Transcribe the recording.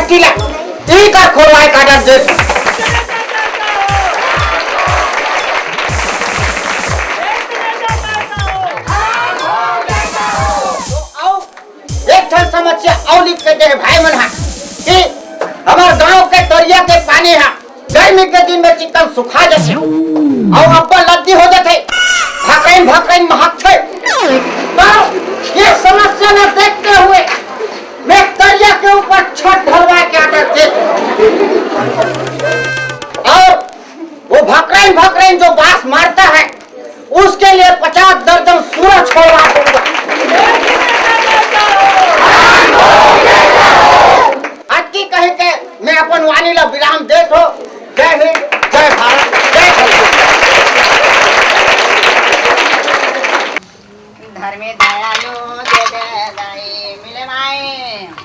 पट्टीला ई का खोलवाए काटा दे एक ठन समस्या और लिख के दे भाई मन हा कि हमार गांव के दरिया के पानी हा गर्मी के दिन में चिकन सुखा जाते और अब्बा लद्दी हो जाते भकैन महक छे ये समस्या न देखते हुए मैं दरिया के ऊपर छत ढलवा के आता थे और वो भकैन जो बांस मारता है उसके लिए 50 दर्जन सूरज छोड़वा दूंगा